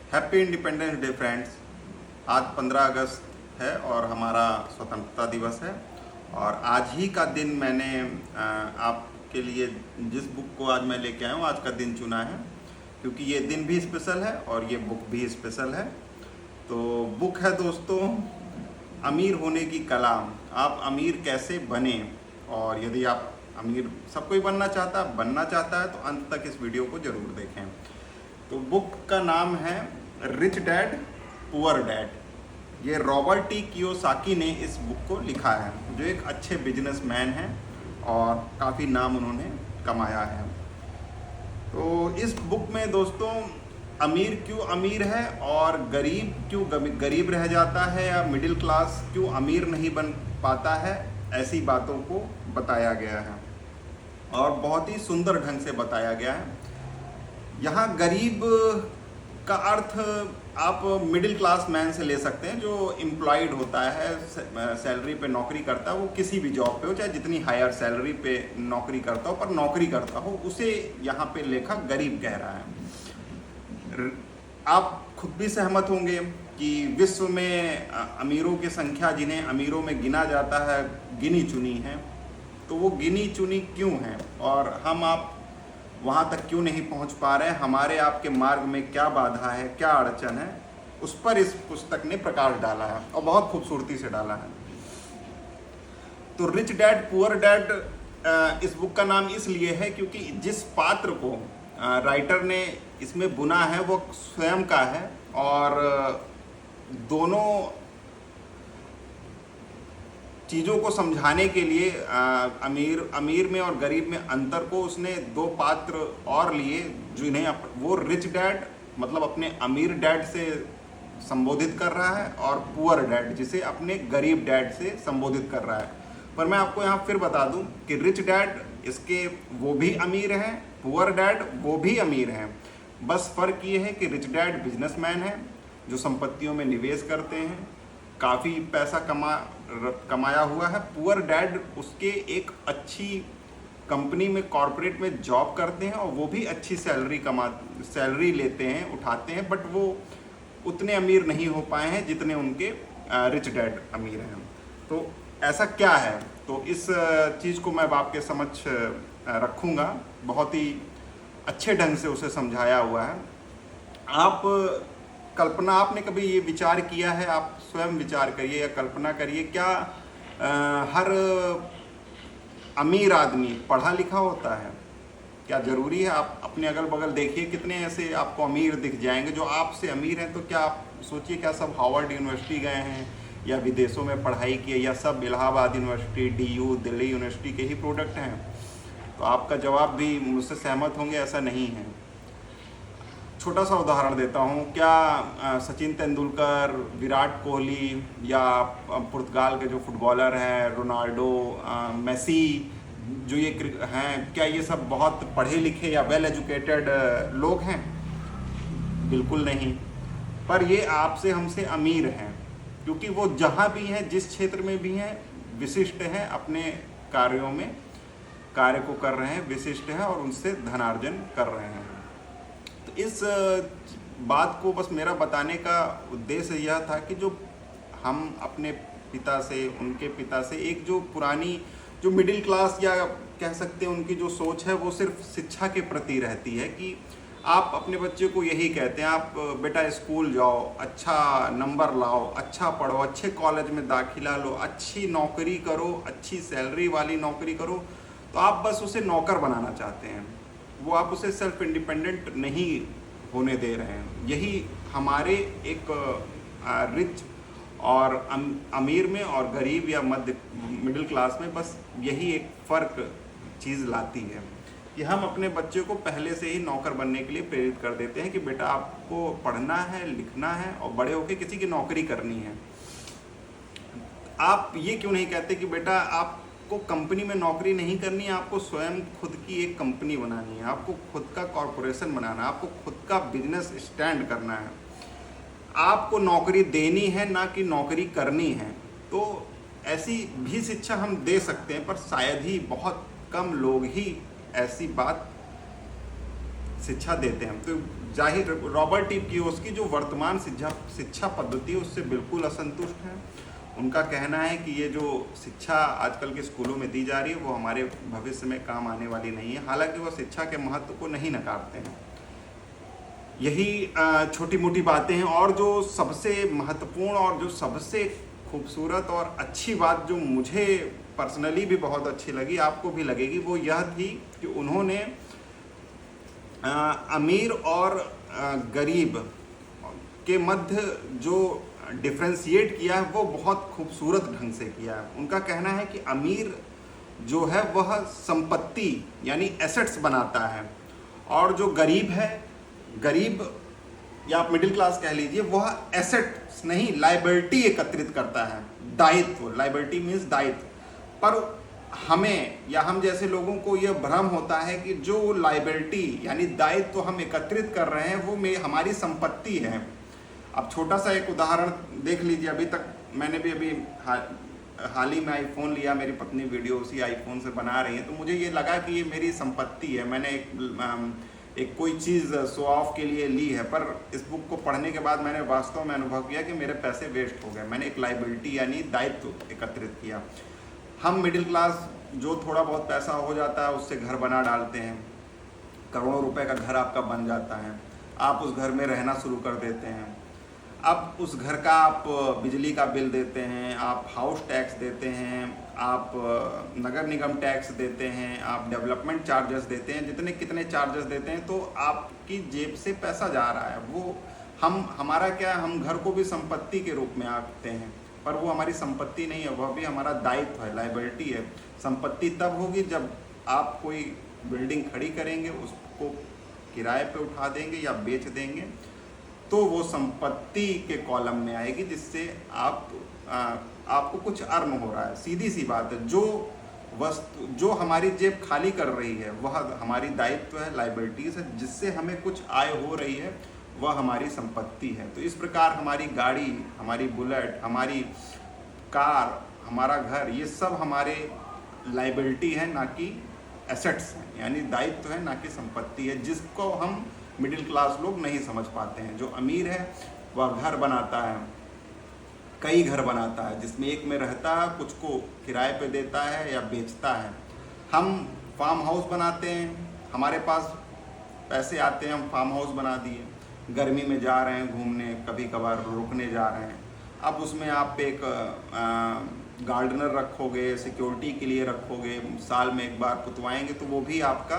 Happy independence day friends. आज 15 अगस्त है और हमारा स्वतंत्रता दिवस है। और आज ही का दिन मैंने आपके लिए जिस बुक को आज मैं लेके आया हूँ, आज का दिन चुना है क्योंकि ये दिन भी स्पेशल है और ये बुक भी स्पेशल है। तो बुक है दोस्तों, अमीर होने की कला। आप अमीर कैसे बने, और यदि आप अमीर सब कोई बनना चाहता है तो अंत तक इस वीडियो को जरूर देखें। तो बुक का नाम है रिच डैड पुअर डैड। ये रॉबर्ट टी कियोसाकी ने इस बुक को लिखा है, जो एक अच्छे बिजनेसमैन हैं और काफ़ी नाम उन्होंने कमाया है। तो इस बुक में दोस्तों अमीर क्यों अमीर है और गरीब क्यों गरीब रह जाता है, या मिडिल क्लास क्यों अमीर नहीं बन पाता है, ऐसी बातों को बताया गया है और बहुत ही सुंदर ढंग से बताया गया है। यहाँ गरीब का अर्थ आप मिडिल क्लास मैन से ले सकते हैं, जो एम्प्लॉयड होता है, सैलरी पे नौकरी करता है, वो किसी भी जॉब पे हो, चाहे जितनी हायर सैलरी पे नौकरी करता हो, पर नौकरी करता हो, उसे यहाँ पे लेखक गरीब कह रहा है। आप खुद भी सहमत होंगे कि विश्व में अमीरों की संख्या, जिन्हें अमीरों में गिना जाता है, गिनी चुनी है। तो वो गिनी चुनी क्यों है और हम आप वहाँ तक क्यों नहीं पहुँच पा रहे हैं, हमारे आपके मार्ग में क्या बाधा है, क्या अड़चन है, उस पर इस पुस्तक ने प्रकाश डाला है और बहुत खूबसूरती से डाला है। तो रिच डैड पुअर डैड इस बुक का नाम इसलिए है क्योंकि जिस पात्र को राइटर ने इसमें बुना है वो स्वयं का है, और दोनों चीज़ों को समझाने के लिए अमीर में और गरीब में अंतर को उसने दो पात्र और लिए, जिन्हें वो रिच डैड मतलब अपने अमीर डैड से संबोधित कर रहा है, और पुअर डैड जिसे अपने गरीब डैड से संबोधित कर रहा है। पर मैं आपको यहाँ फिर बता दूँ कि रिच डैड इसके वो भी अमीर हैं, पुअर डैड वो भी अमीर हैं। बस फ़र्क ये है कि रिच डैड बिजनेसमैन है जो संपत्तियों में निवेश करते हैं, काफ़ी पैसा कमाया हुआ है। पुअर डैड उसके एक अच्छी कंपनी में, कॉरपोरेट में जॉब करते हैं और वो भी अच्छी सैलरी लेते हैं, उठाते हैं, बट वो उतने अमीर नहीं हो पाए हैं जितने उनके रिच डैड अमीर हैं। तो ऐसा क्या है, तो इस चीज़ को मैं आपके समक्ष रखूँगा। बहुत ही अच्छे ढंग से उसे समझाया हुआ है। आपने कभी ये विचार किया है, आप स्वयं विचार करिए या कल्पना करिए, क्या हर अमीर आदमी पढ़ा लिखा होता है? क्या ज़रूरी है? आप अपने अगल बगल देखिए, कितने ऐसे आपको अमीर दिख जाएंगे जो आपसे अमीर हैं। तो क्या आप सोचिए, क्या सब हार्वर्ड यूनिवर्सिटी गए हैं या विदेशों में पढ़ाई की है, या सब Allahabad university, DU Delhi university के ही प्रोडक्ट हैं? तो आपका जवाब भी मुझसे सहमत होंगे, ऐसा नहीं है। छोटा सा उदाहरण देता हूँ, क्या सचिन तेंदुलकर, विराट कोहली या पुर्तगाल के जो फुटबॉलर हैं, रोनाल्डो, मेसी, जो ये हैं, क्या ये सब बहुत पढ़े लिखे या वेल एजुकेटेड लोग हैं? बिल्कुल नहीं। पर ये आपसे हमसे अमीर हैं क्योंकि वो जहाँ भी हैं, जिस क्षेत्र में भी हैं, विशिष्ट हैं, अपने कार्यों में कार्य को कर रहे हैं, विशिष्ट हैं और उनसे धनार्जन कर रहे हैं। तो इस बात को बस मेरा बताने का उद्देश्य यह था कि जो हम अपने पिता से, उनके पिता से, एक जो पुरानी जो मिडिल क्लास या कह सकते हैं उनकी जो सोच है, वो सिर्फ शिक्षा के प्रति रहती है कि आप अपने बच्चे को यही कहते हैं, आप बेटा स्कूल जाओ, अच्छा नंबर लाओ, अच्छा पढ़ो, अच्छे कॉलेज में दाखिला लो, अच्छी नौकरी करो, अच्छी सैलरी वाली नौकरी करो। तो आप बस उसे नौकर बनाना चाहते हैं, वो आप उसे सेल्फ इंडिपेंडेंट नहीं होने दे रहे हैं। यही हमारे एक रिच और अमीर में और गरीब या मिडिल क्लास में बस यही एक फ़र्क चीज़ लाती है कि हम अपने बच्चे को पहले से ही नौकर बनने के लिए प्रेरित कर देते हैं कि बेटा आपको पढ़ना है, लिखना है और बड़े होकर किसी की नौकरी करनी है। आप ये क्यों नहीं कहते कि बेटा आपको कंपनी में नौकरी नहीं करनी है, आपको स्वयं खुद की एक कंपनी बनानी है, आपको खुद का कॉरपोरेशन बनाना है, आपको खुद का बिजनेस स्टैंड करना है, आपको नौकरी देनी है ना कि नौकरी करनी है। तो ऐसी भी शिक्षा हम दे सकते हैं, पर शायद ही बहुत कम लोग ही ऐसी बात शिक्षा देते हैं। तो जाहिर रॉबर्ट टी कियोसाकी जो वर्तमान शिक्षा पद्धति है उससे बिल्कुल असंतुष्ट हैं। उनका कहना है कि ये जो शिक्षा आजकल के स्कूलों में दी जा रही है वो हमारे भविष्य में काम आने वाली नहीं है। हालांकि वो शिक्षा के महत्व को नहीं नकारते हैं। यही छोटी मोटी बातें हैं। और जो सबसे महत्वपूर्ण और जो सबसे खूबसूरत और अच्छी बात जो मुझे पर्सनली भी बहुत अच्छी लगी, आपको भी लगेगी, वो यह थी कि उन्होंने अमीर और गरीब के मध्य जो डिफ्रेंशिएट किया है वो बहुत खूबसूरत ढंग से किया है। उनका कहना है कि अमीर जो है वह संपत्ति यानी एसेट्स बनाता है, और जो गरीब है, गरीब या आप मिडिल क्लास कह लीजिए, वह एसेट्स नहीं लायबिलिटी एकत्रित करता है, दायित्व। लायबिलिटी मीन्स दायित्व। पर हमें या हम जैसे लोगों को यह भ्रम होता है कि जो लायबिलिटी यानी दायित्व हम एकत्रित कर रहे हैं वो हमारी संपत्ति है। अब छोटा सा एक उदाहरण देख लीजिए। अभी तक मैंने भी अभी हाल ही में आईफोन लिया, मेरी पत्नी वीडियो उसी आईफोन से बना रही है, तो मुझे ये लगा कि ये मेरी संपत्ति है। मैंने एक कोई चीज़ शो ऑफ के लिए ली है, पर इस बुक को पढ़ने के बाद मैंने वास्तव में अनुभव किया कि मेरे पैसे वेस्ट हो गए। मैंने एक लायबिलिटी यानी दायित्व एकत्रित किया। हम मिडिल क्लास जो थोड़ा बहुत पैसा हो जाता है उससे घर बना डालते हैं, करोड़ों रुपए का घर आपका बन जाता है, आप उस घर में रहना शुरू कर देते हैं। अब उस घर का आप बिजली का बिल देते हैं, आप हाउस टैक्स देते हैं, आप नगर निगम टैक्स देते हैं, आप डेवलपमेंट चार्जेस देते हैं, जितने कितने चार्जेस देते हैं, तो आपकी जेब से पैसा जा रहा है। वो हमारा क्या, हम घर को भी संपत्ति के रूप में आंकते हैं, पर वो हमारी संपत्ति नहीं है, वह भी हमारा दायित्व है, लायबिलिटी है। संपत्ति तब होगी जब आप कोई बिल्डिंग खड़ी करेंगे, उसको किराए पे उठा देंगे या बेच देंगे, तो वो संपत्ति के कॉलम में आएगी, जिससे आपको कुछ अर्न हो रहा है। सीधी सी बात है। जो वस्तु जो हमारी जेब खाली कर रही है वह हमारी दायित्व है, लायबिलिटीज है। जिससे हमें कुछ आय हो रही है वह हमारी संपत्ति है। तो इस प्रकार हमारी गाड़ी, हमारी बुलेट, हमारी कार, हमारा घर, ये सब हमारे लायबिलिटी है, ना कि एसेट्स हैं, यानी दायित्व है, ना कि संपत्ति है, जिसको हम मिडिल क्लास लोग नहीं समझ पाते हैं। जो अमीर है वह घर बनाता है, कई घर बनाता है, जिसमें एक में रहता है, कुछ को किराए पे देता है या बेचता है। हम फार्म हाउस बनाते हैं, हमारे पास पैसे आते हैं, हम फार्म हाउस बना दिए, गर्मी में जा रहे हैं घूमने, कभी कभार रुकने जा रहे हैं। अब उसमें आप एक गार्डनर रखोगे, सिक्योरिटी के लिए रखोगे, साल में एक बार पुतवाएंगे, तो वो भी आपका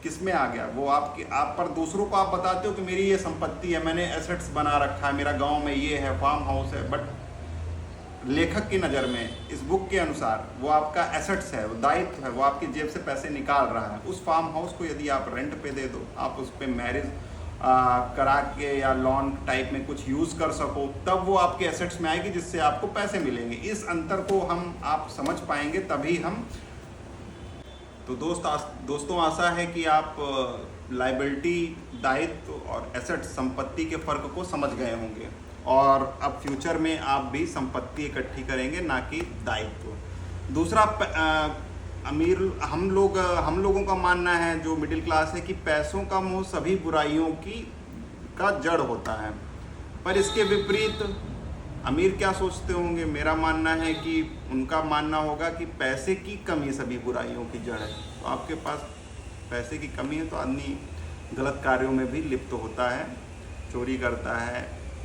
किस में आ गया, वो आप पर दूसरों को आप बताते हो कि मेरी ये संपत्ति है, मैंने एसेट्स बना रखा है, मेरा गांव में ये है, फार्म हाउस है। बट लेखक की नज़र में, इस बुक के अनुसार, वो आपका एसेट्स है, वो दायित्व है, वो आपकी जेब से पैसे निकाल रहा है। उस फार्म हाउस को यदि आप रेंट पे दे दो, आप उस पर मैरिज करा के या लॉन टाइप में कुछ यूज़ कर सको, तब वो आपके एसेट्स में आएगी, जिससे आपको पैसे मिलेंगे। इस अंतर को आप समझ पाएंगे, तभी हम तो दोस्तों आशा है कि आप लायबिलिटी, दायित्व और एसेट, संपत्ति के फ़र्क को समझ गए होंगे, और अब फ्यूचर में आप भी संपत्ति इकट्ठी करेंगे, ना कि दायित्व। दूसरा, हम लोगों का मानना है, जो मिडिल क्लास है, कि पैसों का मोह सभी बुराइयों का जड़ होता है। पर इसके विपरीत अमीर क्या सोचते होंगे? मेरा मानना है कि उनका मानना होगा कि पैसे की कमी सभी बुराइयों की जड़ है। तो आपके पास पैसे की कमी है तो आदमी गलत कार्यों में भी लिप्त होता है, चोरी करता है,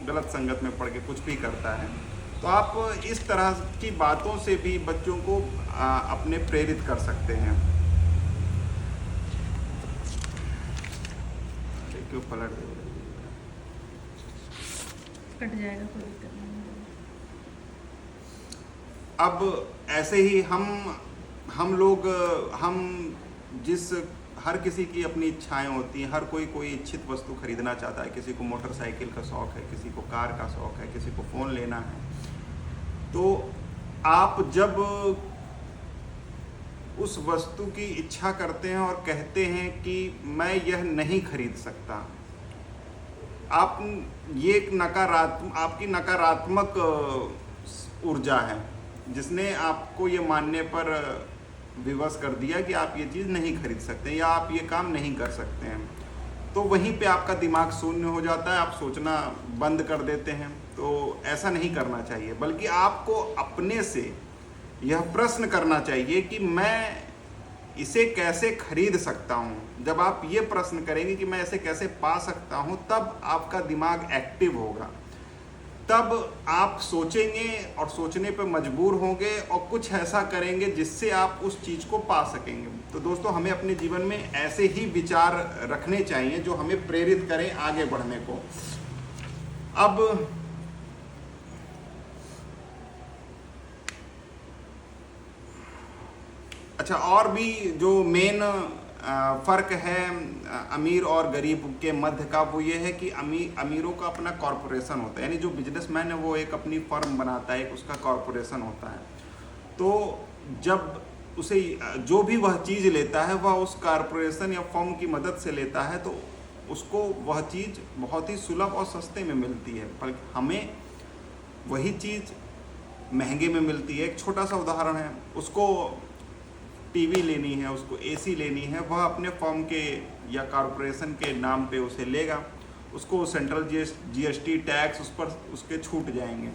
गलत संगत में पड़ के कुछ भी करता है। तो आप इस तरह की बातों से भी बच्चों को अपने प्रेरित कर सकते हैं। क्यों पलट कट जाएगा, कोई दिक्कत नहीं। अब ऐसे ही हम लोग जिस हर किसी की अपनी इच्छाएं होती हैं, हर कोई इच्छित वस्तु खरीदना चाहता है। किसी को मोटरसाइकिल का शौक़ है, किसी को कार का शौक़ है, किसी को फ़ोन लेना है। तो आप जब उस वस्तु की इच्छा करते हैं और कहते हैं कि मैं यह नहीं खरीद सकता, ये एक आपकी नकारात्मक ऊर्जा है, जिसने आपको ये मानने पर विवश कर दिया कि आप ये चीज़ नहीं खरीद सकते या आप ये काम नहीं कर सकते हैं, तो वहीं पे आपका दिमाग शून्य हो जाता है, आप सोचना बंद कर देते हैं। तो ऐसा नहीं करना चाहिए, बल्कि आपको अपने से यह प्रश्न करना चाहिए कि मैं इसे कैसे खरीद सकता हूँ। जब आप ये प्रश्न करेंगे कि मैं इसे कैसे पा सकता हूँ, तब आपका दिमाग एक्टिव होगा, तब आप सोचेंगे और सोचने पर मजबूर होंगे और कुछ ऐसा करेंगे जिससे आप उस चीज़ को पा सकेंगे। तो दोस्तों, हमें अपने जीवन में ऐसे ही विचार रखने चाहिए जो हमें प्रेरित करें आगे बढ़ने को। अब अच्छा, और भी जो मेन फ़र्क है अमीर और गरीब के मध्य का, वो ये है कि अमीरों का अपना कॉरपोरेशन होता है, यानी जो बिजनेसमैन है वो एक अपनी फर्म बनाता है, एक उसका कॉरपोरेशन होता है। तो जब उसे जो भी वह चीज़ लेता है वह उस कॉरपोरेशन या फर्म की मदद से लेता है, तो उसको वह चीज़ बहुत ही सुलभ और सस्ते में मिलती है, पर हमें वही चीज़ महंगे में मिलती है। एक छोटा सा उदाहरण है, उसको टीवी लेनी है, उसको एसी लेनी है, वह अपने फर्म के या कॉरपोरेशन के नाम पे उसे लेगा, उसको सेंट्रल जीएसटी टैक्स उस पर उसके छूट जाएंगे,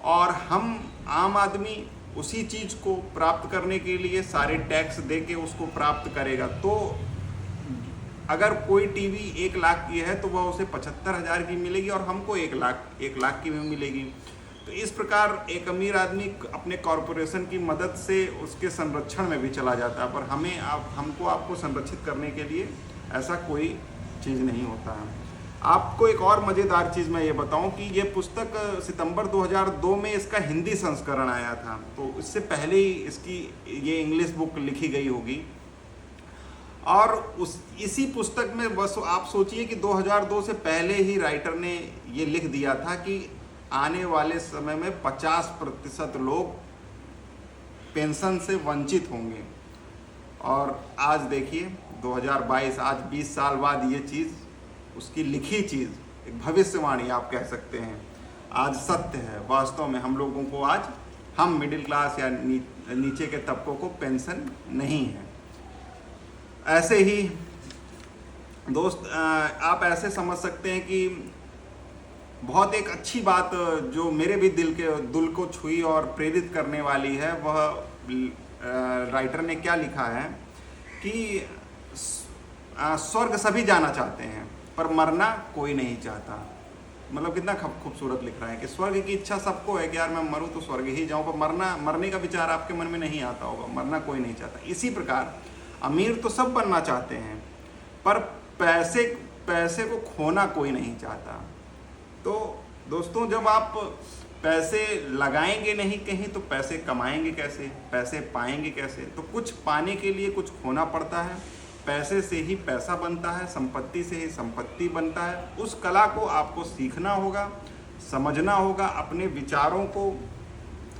और हम आम आदमी उसी चीज़ को प्राप्त करने के लिए सारे टैक्स दे के उसको प्राप्त करेगा। तो अगर कोई टीवी 1 लाख की है तो वह उसे 75,000 की मिलेगी और हमको 1 लाख की भी मिलेगी। तो इस प्रकार एक अमीर आदमी अपने कॉरपोरेशन की मदद से उसके संरक्षण में भी चला जाता है, पर हमको आपको संरक्षित करने के लिए ऐसा कोई चीज़ नहीं होता है। आपको एक और मज़ेदार चीज़ मैं ये बताऊं कि ये पुस्तक सितंबर 2002 में इसका हिंदी संस्करण आया था, तो इससे पहले ही इसकी ये इंग्लिश बुक लिखी गई होगी। और इसी पुस्तक में बस आप सोचिए कि 2002 से पहले ही राइटर ने ये लिख दिया था कि आने वाले समय में 50% लोग पेंशन से वंचित होंगे। और आज देखिए 2022, आज 20 साल बाद ये चीज़, उसकी लिखी चीज़, एक भविष्यवाणी आप कह सकते हैं, आज सत्य है। वास्तव में हम लोगों को आज, हम मिडिल क्लास या नीचे के तबकों को पेंशन नहीं है। ऐसे ही दोस्त, आप ऐसे समझ सकते हैं कि बहुत एक अच्छी बात जो मेरे भी दिल को छुई और प्रेरित करने वाली है, वह राइटर ने क्या लिखा है कि स्वर्ग सभी जाना चाहते हैं पर मरना कोई नहीं चाहता। मतलब कितना खूबसूरत लिख रहा है कि स्वर्ग की इच्छा सबको है कि यार मैं मरूं तो स्वर्ग ही जाऊं, पर मरने का विचार आपके मन में नहीं आता होगा, मरना कोई नहीं चाहता। इसी प्रकार अमीर तो सब बनना चाहते हैं, पर पैसे को खोना कोई नहीं चाहता। तो दोस्तों, जब आप पैसे लगाएंगे नहीं कहीं तो पैसे कमाएंगे कैसे, पैसे पाएंगे कैसे? तो कुछ पाने के लिए कुछ खोना पड़ता है। पैसे से ही पैसा बनता है, संपत्ति से ही संपत्ति बनता है। उस कला को आपको सीखना होगा, समझना होगा, अपने विचारों को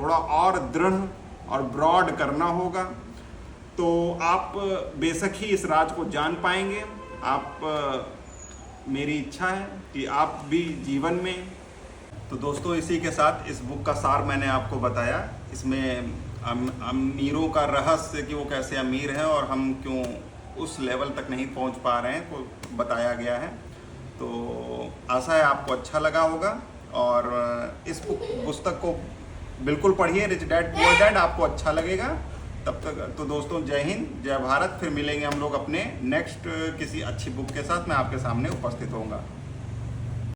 थोड़ा और दृढ़ और ब्रॉड करना होगा, तो आप बेशक ही इस राज को जान पाएंगे। मेरी इच्छा है कि आप भी जीवन में। तो दोस्तों, इसी के साथ इस बुक का सार मैंने आपको बताया। इसमें अमीरों का रहस्य कि वो कैसे अमीर हैं और हम क्यों उस लेवल तक नहीं पहुंच पा रहे हैं, तो बताया गया है। तो आशा है आपको अच्छा लगा होगा, और इस पुस्तक को बिल्कुल पढ़िए, रिच डैड पुअर डैड, आपको अच्छा लगेगा। तब तक तो दोस्तों, जय हिंद, जय भारत। फिर मिलेंगे हम लोग अपने नेक्स्ट किसी अच्छी बुक के साथ, मैं आपके सामने उपस्थित होऊंगा।